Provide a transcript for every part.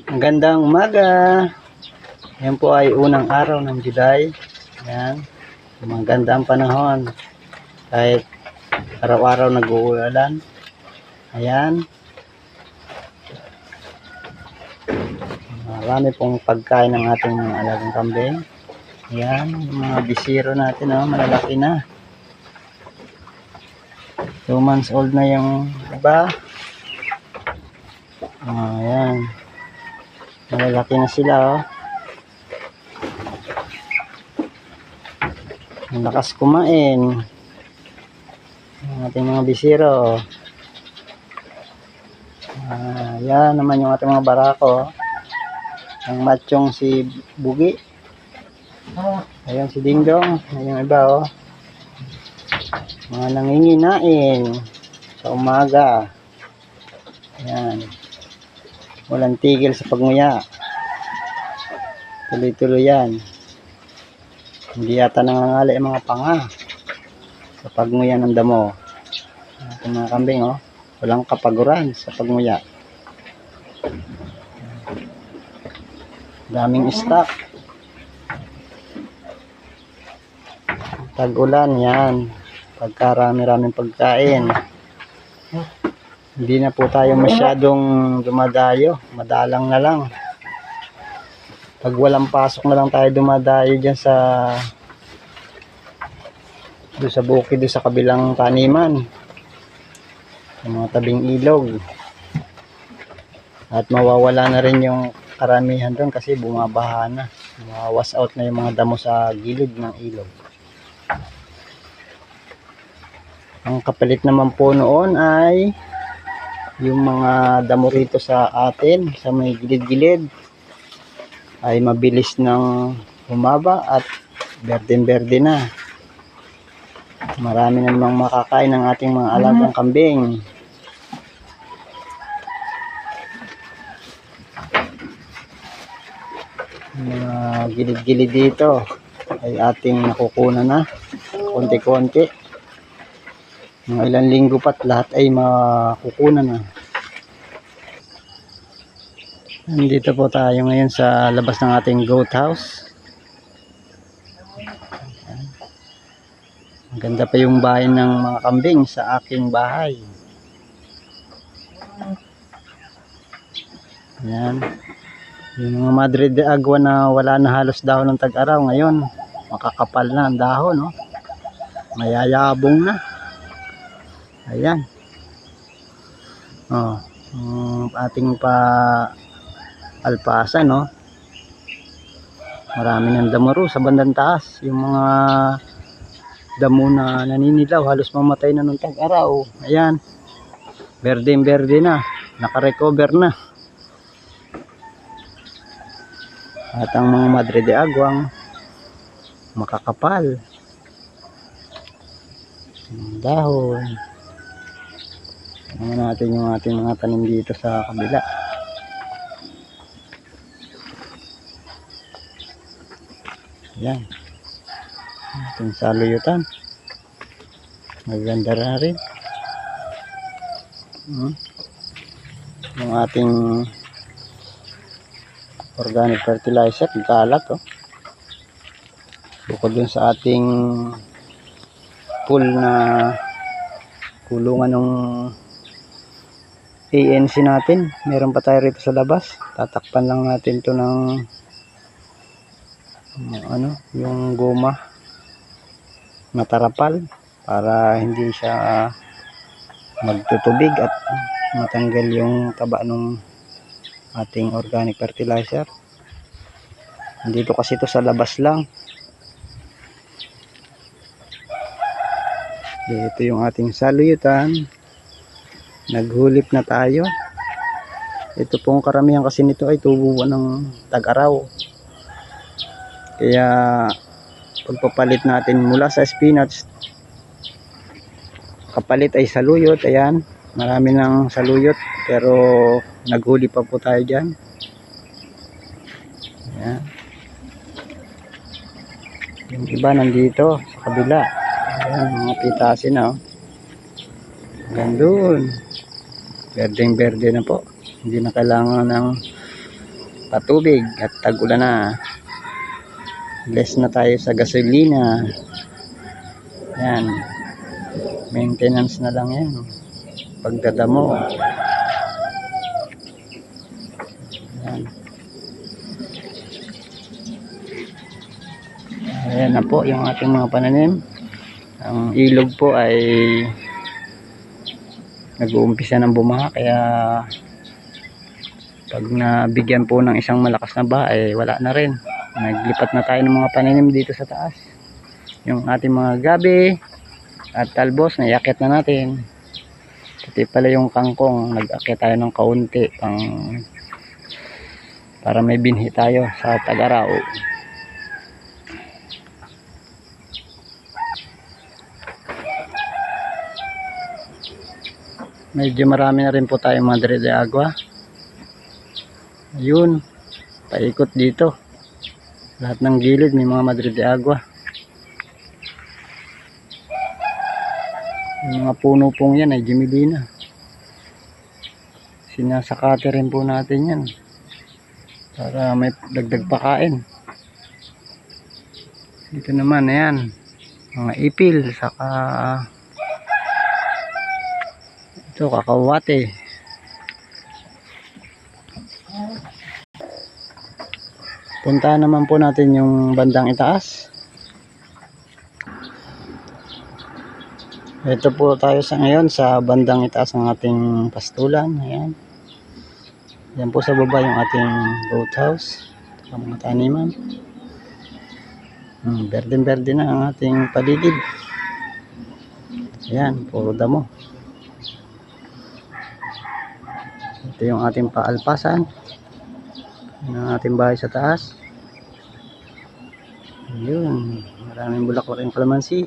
Magandang umaga. Yan po ay unang araw ng July. Yan. Maganda ang panahon. Kahit araw-araw nag-uulan. Ayan. Marami pong pagkain ng ating mga alagang kambing. Ayan. Yung mga bisiro natin, malalaki na. 2 months old na yung iba. Ayan. Malalaki na sila, Ang lakas kumain. Ang ating mga bisiro. Yan naman yung ating mga barako. Ang matchong si Bugi. Ayan si Dingdong. Ayan yung iba, Mga nanginginain sa umaga. Ayan. Walang tigil sa pagnguya. Tuloy-tuloy yan. Hindi yata nangangali ang mga panga sa pagnguya ng damo. Ito mga kambing, walang kapaguran sa pagnguya. Daming stock. Tag-ulan yan. Pagkarami-raming pagkain. Hindi na po tayo masyadong dumadayo. Madalang na lang. Pag walang pasok na lang tayo dumadayo dyan doon sa bukid, doon sa kabilang taniman. Sa mga tabing ilog. At mawawala na rin yung karamihan doon kasi bumabaha na. Mawawas out na yung mga damo sa gilid ng ilog. Ang kapalit naman po noon ay yung mga damo rito sa atin, sa may gilid-gilid, ay mabilis nang humaba at berde-berde na. Marami namang makakain ng ating mga alagang kambing. Mga gilid-gilid dito ay ating nakukunan na konti-konti. Mga ilang linggo pa't lahat ay makukunan na. Nandito po tayo ngayon sa labas ng ating goat house. Maganda pa yung bahay ng mga kambing sa aking bahay. Ayan. Yung mga Madre de Agua na wala na halos dahon ng tag-araw ngayon, makakapal na ang dahon, mayayabong na. Ayan. Ating alpasa, Marami ng damo sa bandang taas. Yung mga damo na naninilaw, halos mamatay na nung tag-araw. Ayan. Berde-berde na. Naka-recover na. At ang mga Madre de Aguang makakapal. Dahon. Tingnan natin yung ating mga tanim dito sa kabila. Yan. Ating saluyutan. Maganda na rin. Yung ating organic fertilizer, kalat, Bukod dun sa ating pool na kulungan ng ANC natin, meron pa tayo rito sa labas. Tatakpan lang natin to ng yung goma matarapal para hindi siya magtutubig at matanggal yung taba ng ating organic fertilizer. Dito kasi ito sa labas lang. Dito yung ating saluyutan. Naghulip na tayo. Ito pong karamihan kasi nito ay tubuan ng tag-araw. Kaya pagpapalit natin mula sa spinach, kapalit ay saluyot. Ayan, marami ng saluyot pero naghuli pa po tayo dyan. Ayan. Yung iba nandito sa kabila. Ayan, mga pitasin na, Gandun. Berdeng-berde na po. Hindi na kailangan ng patubig at tag-ulan na. Less na tayo sa gasolina. Yan. Maintenance na lang yan. Pagdadamo. Yan. Ayan na po yung ating mga pananim. Ang ilog po ay nag-uumpisa ng bumaha, kaya pag nabigyan po ng isang malakas na baha ay wala na rin. Naglipat na tayo ng mga pananim dito sa taas. Yung ating mga gabi at talbos naiakit na natin. Pati pala yung kangkong nag-akit tayo ng kaunti para may binhi tayo sa Tag-Araw. Medyo marami na rin po tayong Madre de Agua. Ayun, paikot dito. Lahat ng gilid may mga Madre de Agua. Yung mga puno pong yan ay Gemellina. Sinasakate rin po natin yan para may dagdag pakain. Dito naman, ayan, mga ipil, saka ito kakawate. Puntahan naman po natin yung bandang itaas. Ito po tayo sa ngayon sa bandang itaas ng ating pastulan. Ayan. Yan po sa baba yung ating goat house. Ito mga taniman. Berde-berde na ang ating paligid. Ayan, puro damo. Ito yung ating paalpasan ng ating bahay sa taas. Ayun, maraming bulaklak yung kalamansi.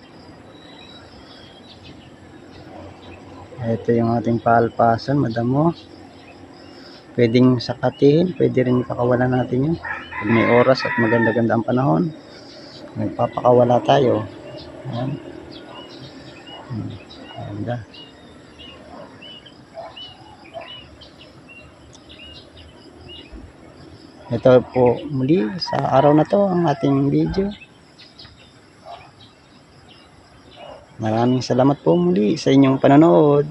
Ito yung ating paalpasan, madamo. Pwedeng sakatin, pwede rin pakawalan natin yun. Pag may oras at maganda-ganda ang panahon, nagpapakawala tayo. Ayan. Ganda. Ito po muli sa araw na to ang ating video. Maraming salamat po muli sa inyong panonood.